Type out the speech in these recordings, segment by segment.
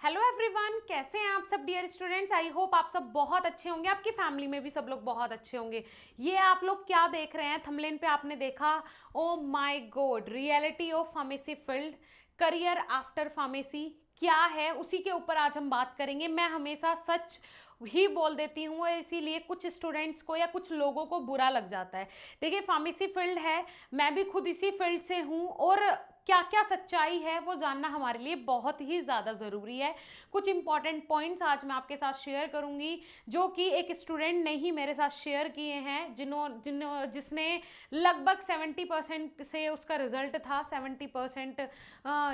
Hello everyone, कैसे हैं आप सब डियर स्टूडेंट्स। आई होप आप सब बहुत अच्छे होंगे, आपकी फैमिली में भी सब लोग बहुत अच्छे होंगे। ये आप लोग क्या देख रहे हैं, थंबनेल पे आपने देखा, oh my God, reality of pharmacy field, career after pharmacy क्या है, उसी के ऊपर आज हम बात करेंगे। मैं हमेशा सच ही बोल देती हूँ, इसीलिए कुछ स्टूडेंट्स को या कुछ लोगों को बुरा लग जाता है। देखिए, फार्मेसी फील्ड है, मैं भी खुद इसी फील्ड से हूँ और क्या क्या सच्चाई है वो जानना हमारे लिए बहुत ही ज़्यादा ज़रूरी है। कुछ इंपॉर्टेंट पॉइंट्स आज मैं आपके साथ शेयर करूंगी जो कि एक स्टूडेंट ने ही मेरे साथ शेयर किए हैं, जिसने लगभग 70% से उसका रिजल्ट था, 70%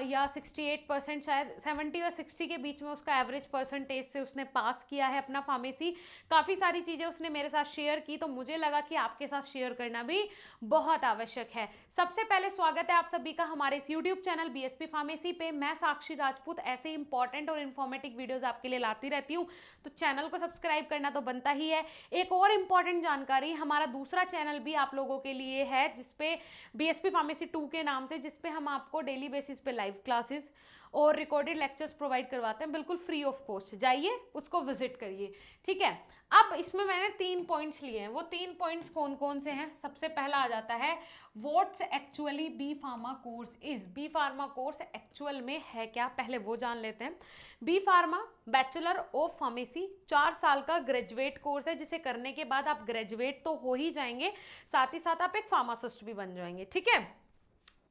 या 68%, शायद 70 और 60 के बीच में उसका एवरेज परसेंटेज से उसने पास किया है अपना फार्मेसी। काफ़ी सारी चीज़ें उसने मेरे साथ शेयर की, तो मुझे लगा कि आपके साथ शेयर करना भी बहुत आवश्यक है। सबसे पहले स्वागत है आप सभी का हमारे इस यूट्यूब चैनल बीएसपी फार्मेसी पे। मैं साक्षी राजपूत ऐसे इंपॉर्टेंट और इन्फॉर्मेटिव वीडियोस आपके लिए लाती रहती हूँ, तो चैनल को सब्सक्राइब करना तो बनता ही है। एक और इम्पॉर्टेंट जानकारी, हमारा दूसरा चैनल भी आप लोगों के लिए है, जिसपे बीएसपी फार्मेसी 2 के नाम से, जिसपे हम आपको डेली बेसिस पे लाइव क्लासेस और रिकॉर्डेड लेक्चर्स प्रोवाइड करवाते हैं, बिल्कुल फ्री ऑफ कॉस्ट। जाइए उसको विजिट करिए, ठीक है। अब इसमें मैंने 3 पॉइंट्स लिए हैं, वो 3 पॉइंट्स कौन कौन से हैं। सबसे पहला आ जाता है, what's actually B pharma course is. B pharma course actual में है क्या, पहले वो जान लेते हैं। B pharma bachelor of pharmacy 4 साल का ग्रेजुएट कोर्स है, जिसे करने के बाद आप ग्रेजुएट तो हो ही जाएंगे, साथ ही साथ आप एक फार्मासिस्ट भी बन जाएंगे, ठीक है।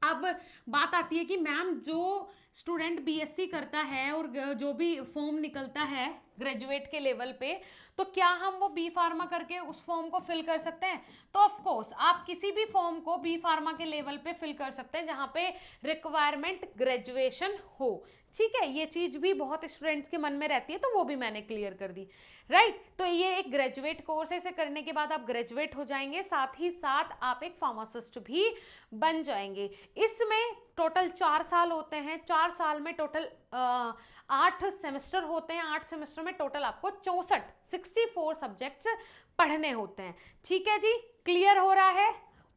अब बात आती है कि मैम, जो स्टूडेंट बीएससी करता है और जो भी फॉर्म निकलता है ग्रेजुएट के लेवल पे, तो क्या हम वो बी फार्मा करके उस फॉर्म को फिल कर सकते हैं। तो ऑफ कोर्स आप किसी भी फॉर्म को बी फार्मा के लेवल पे फिल कर सकते हैं जहां पे रिक्वायरमेंट ग्रेजुएशन हो, ठीक है। ये चीज भी बहुत स्टूडेंट्स के मन में रहती है, तो वो भी मैंने क्लियर कर दी, राइट। तो ये एक ग्रेजुएट कोर्स है, इसे करने के बाद आप ग्रेजुएट हो जाएंगे, साथ ही साथ आप एक फार्मासिस्ट भी बन जाएंगे। इसमें टोटल 4 साल होते हैं, 4 साल में टोटल 8 सेमेस्टर होते हैं, 8 सेमेस्टर में टोटल आपको 64 सब्जेक्ट्स पढ़ने होते हैं, ठीक है जी। क्लियर हो रहा है,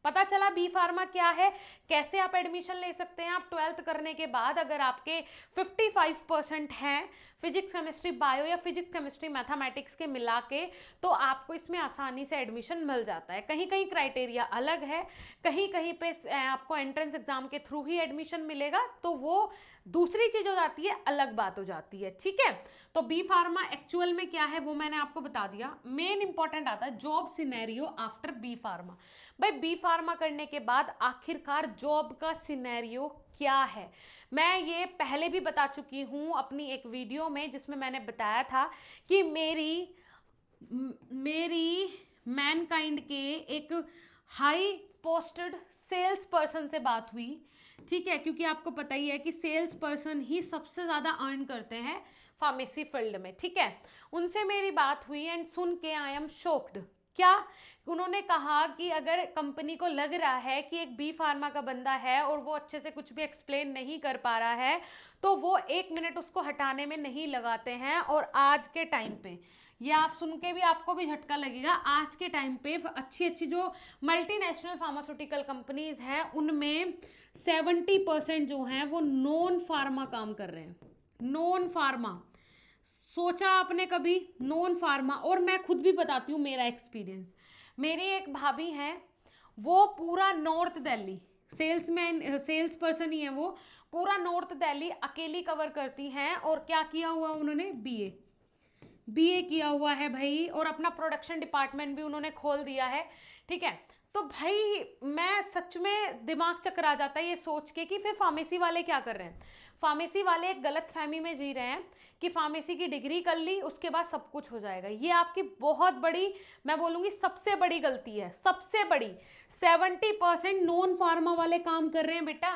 पता चला बी फार्मा क्या है, कैसे आप एडमिशन ले सकते हैं। आप 12th करने के बाद अगर आपके 55% हैं फिजिक्स केमिस्ट्री बायो या फिजिक्स केमिस्ट्री मैथमेटिक्स के मिला के, तो आपको इसमें आसानी से एडमिशन मिल जाता है। कहीं कहीं क्राइटेरिया अलग है, कहीं कहीं पे आपको एंट्रेंस एग्जाम के थ्रू ही एडमिशन मिलेगा, तो वो दूसरी चीज हो जाती है, अलग बात हो जाती है, ठीक है। तो बी फार्मा एक्चुअल में क्या है वो मैंने आपको बता दिया। मेन इंपॉर्टेंट आता है job scenario after B pharma. भाई, बी फार्मा करने के बाद आखिरकार जॉब का सिनेरियो क्या है, मैं ये पहले भी बता चुकी हूँ अपनी एक वीडियो में, जिसमें मैंने बताया था कि मेरी मैनकाइंड के एक हाई पोस्टेड सेल्स पर्सन से बात हुई, ठीक है। क्योंकि आपको पता ही है कि सेल्स पर्सन ही सबसे ज़्यादा अर्न करते हैं फार्मेसी फील्ड में, ठीक है। उनसे मेरी बात हुई एंड सुन के आई एम शॉक्ड। क्या, उन्होंने कहा कि अगर कंपनी को लग रहा है कि एक बी फार्मा का बंदा है और वो अच्छे से कुछ भी एक्सप्लेन नहीं कर पा रहा है, तो वो 1 मिनट उसको हटाने में नहीं लगाते हैं। और आज के टाइम पे, ये आप सुन के भी आपको भी झटका लगेगा, आज के टाइम पे अच्छी अच्छी जो मल्टीनेशनल फार्मास्यूटिकल कंपनीज हैं, उनमें 70% जो हैं वो नॉन फार्मा काम कर रहे हैं। नॉन फार्मा, सोचा आपने कभी, नॉन फार्मा। और मैं खुद भी बताती हूँ मेरा एक्सपीरियंस। मेरी एक भाभी हैं, वो पूरा नॉर्थ दिल्ली सेल्स पर्सन ही है, वो पूरा नॉर्थ दिल्ली अकेली कवर करती हैं। और क्या किया हुआ उन्होंने, बीए किया हुआ है भाई, और अपना प्रोडक्शन डिपार्टमेंट भी उन्होंने खोल दिया है, ठीक है। तो भाई, मैं सच में दिमाग चकरा जाता है ये सोच के कि फिर फार्मेसी वाले क्या कर रहे हैं। फार्मेसी वाले एक गलत फहमी में जी रहे हैं कि फार्मेसी की डिग्री कर ली उसके बाद सब कुछ हो जाएगा। ये आपकी बहुत बड़ी, मैं बोलूँगी सबसे बड़ी गलती है, सबसे बड़ी। 70% नॉन फार्मा वाले काम कर रहे हैं बेटा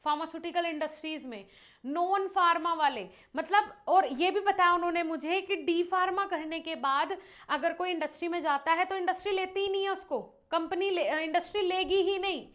फार्मास्यूटिकल इंडस्ट्रीज में, नॉन फार्मा वाले, मतलब। और ये भी बताया उन्होंने मुझे कि डी फार्मा करने के बाद अगर कोई इंडस्ट्री में जाता है तो इंडस्ट्री लेती ही नहीं है उसको, कंपनी इंडस्ट्री लेगी ही नहीं,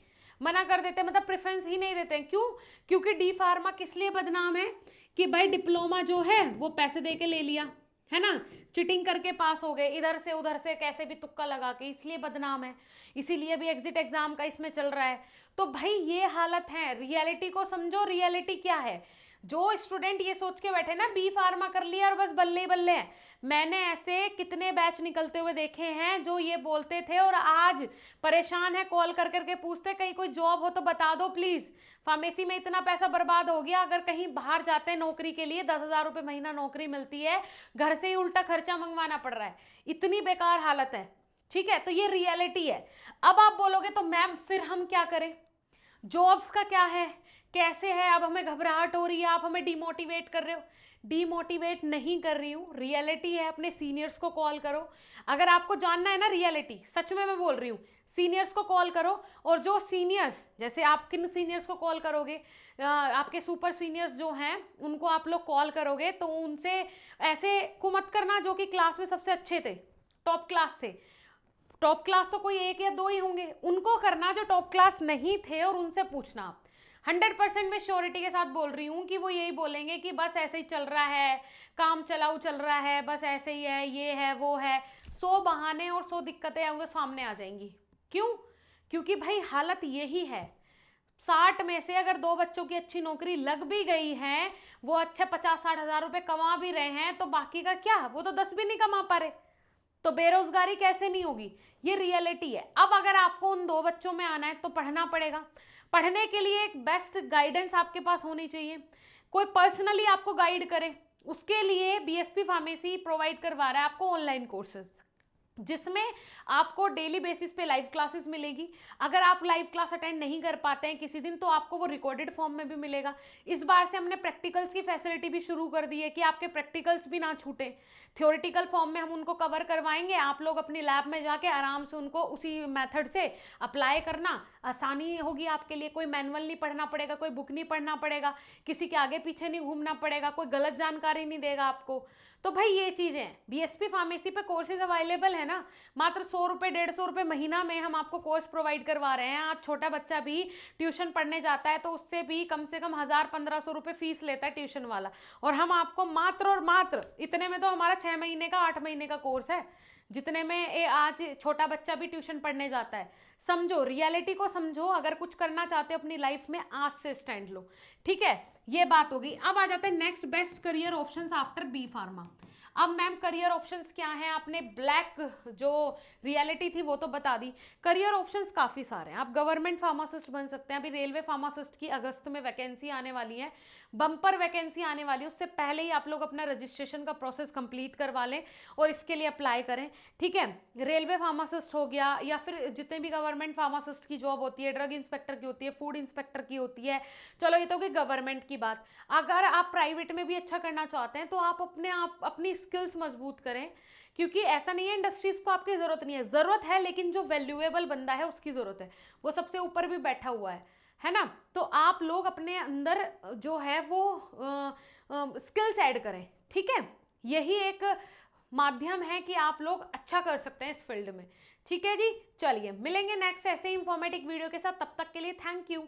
मना कर देते हैं, मतलब प्रेफरेंस ही नहीं देते हैं। क्यों? क्योंकि डी फार्मा किस लिए बदनाम है कि भाई डिप्लोमा जो है वो पैसे दे के ले लिया है ना, चिटिंग करके पास हो गए, इधर से उधर से कैसे भी तुक्का लगा के, इसलिए बदनाम है। इसीलिए भी एग्जिट एग्जाम का इसमें चल रहा है। तो भाई ये हालत है, रियलिटी को समझो, रियलिटी क्या है। जो स्टूडेंट ये सोच के बैठे ना बी फार्मा कर लिया और बस बल्ले ही बल्ले हैं, मैंने ऐसे कितने बैच निकलते हुए देखे हैं जो ये बोलते थे और आज परेशान है, कॉल कर करके पूछते कहीं कोई जॉब हो तो बता दो प्लीज, फार्मेसी में इतना पैसा बर्बाद हो गया, अगर कहीं बाहर जाते हैं नौकरी के लिए 10,000 रुपये महीना नौकरी मिलती है, घर से ही उल्टा खर्चा मंगवाना पड़ रहा है, इतनी बेकार हालत है। ठीक है, तो ये रियलिटी है। अब आप बोलोगे तो मैम फिर हम क्या करें, जॉब्स का क्या है, कैसे है, अब हमें घबराहट हो रही है, आप हमें डिमोटिवेट कर रहे हो। डिमोटिवेट नहीं कर रही हूँ, रियलिटी है, अपने सीनियर्स को कॉल करो। अगर आपको जानना है ना रियलिटी, सच में मैं बोल रही हूँ, सीनियर्स को कॉल करो। और जो सीनियर्स, जैसे आप किन सीनियर्स को कॉल करोगे, आपके सुपर सीनियर्स जो हैं उनको आप लोग कॉल करोगे तो उनसे ऐसे को मत करना जो कि क्लास में सबसे अच्छे थे, टॉप क्लास थे। टॉप क्लास तो कोई एक या दो ही होंगे, उनको करना जो टॉप क्लास नहीं थे और उनसे पूछना आप। 100% मैं श्योरिटी के साथ बोल रही हूँ कि वो यही बोलेंगे कि बस ऐसे ही चल रहा है, काम चलाऊ चल रहा है, बस ऐसे ही है, ये है वो है, 100 बहाने और 100 दिक्कतें वो सामने आ जाएंगी। क्यों? क्योंकि भाई हालत यही है, 60 में से अगर 2 बच्चों की अच्छी नौकरी लग भी गई है, वो अच्छे 50-60 हजार रुपए कमा भी रहे हैं, तो बाकी का क्या, वो तो 10 भी नहीं कमा पा रहे, तो बेरोजगारी कैसे नहीं होगी, ये रियलिटी है। अब अगर आपको उन 2 बच्चों में आना है तो पढ़ना पड़ेगा। पढ़ने के लिए एक बेस्ट गाइडेंस आपके पास होनी चाहिए, कोई पर्सनली आपको गाइड करे। उसके लिए बीएसपी फार्मेसी प्रोवाइड करवा रहा है आपको ऑनलाइन कोर्सेज, जिसमें आपको डेली बेसिस पे लाइव क्लासेस मिलेगी। अगर आप लाइव क्लास अटेंड नहीं कर पाते हैं किसी दिन, तो आपको वो रिकॉर्डेड फॉर्म में भी मिलेगा। इस बार से हमने प्रैक्टिकल्स की फैसिलिटी भी शुरू कर दी है कि आपके प्रैक्टिकल्स भी ना छूटे। थ्योरेटिकल फॉर्म में हम उनको कवर करवाएंगे, आप लोग अपनी लैब में जाके आराम से उनको उसी मेथड से अप्लाई करना, आसानी होगी आपके लिए। कोई मैनुअल नहीं पढ़ना पड़ेगा, कोई बुक नहीं पढ़ना पड़ेगा, किसी के आगे पीछे नहीं घूमना पड़ेगा, कोई गलत जानकारी नहीं देगा आपको। तो भाई ये चीज़ें हैं, बीएसपी फार्मेसी पे कोर्सेज अवेलेबल है ना, मात्र 100 रुपये 150 रुपये महीना में हम आपको कोर्स प्रोवाइड करवा रहे हैं। आज छोटा बच्चा भी ट्यूशन पढ़ने जाता है तो उससे भी कम से कम 1000-1500 रुपये फीस लेता है ट्यूशन वाला, और हम आपको मात्र और मात्र इतने में, तो हमारा 6 महीने का 8 महीने का कोर्स है, जितने में ये आज छोटा बच्चा भी ट्यूशन पढ़ने जाता है। समझो, रियलिटी को समझो, अगर कुछ करना चाहते हो अपनी लाइफ में आज से स्टैंड लो। ठीक है, ये बात होगी। अब आ जाते हैं next best career options after B pharma. अब मैम करियर ऑप्शंस क्या हैं, आपने ब्लैक जो रियलिटी थी वो तो बता दी, करियर ऑप्शंस काफ़ी सारे हैं। आप गवर्नमेंट फार्मासिस्ट बन सकते हैं, अभी रेलवे फार्मासिस्ट की अगस्त में वैकेंसी आने वाली है, बम्पर वैकेंसी आने वाली है, उससे पहले ही आप लोग अपना रजिस्ट्रेशन का प्रोसेस कंप्लीट करवा लें और इसके लिए अप्लाई करें। ठीक है, रेलवे फार्मासिस्ट हो गया, या फिर जितने भी गवर्नमेंट फार्मासिस्ट की जॉब होती है, ड्रग इंस्पेक्टर की होती है, फूड इंस्पेक्टर की होती है, चलो ये तो कि गवर्नमेंट की बात। अगर आप प्राइवेट में भी अच्छा करना चाहते हैं तो आप अपनी स्किल्स मजबूत करें, क्योंकि ऐसा नहीं है इंडस्ट्रीज को आपकी जरूरत नहीं है, जरूरत है, लेकिन जो वैल्यूएबल बंदा है उसकी जरूरत है, वो सबसे ऊपर भी बैठा हुआ है ना। तो आप लोग अपने अंदर जो है वो स्किल्स ऐड करें। ठीक है, यही एक माध्यम है कि आप लोग अच्छा कर सकते हैं इस फील्ड में। ठीक है जी, चलिए मिलेंगे नेक्स्ट ऐसे ही इंफॉर्मेटिव वीडियो के साथ, तब तक के लिए थैंक यू।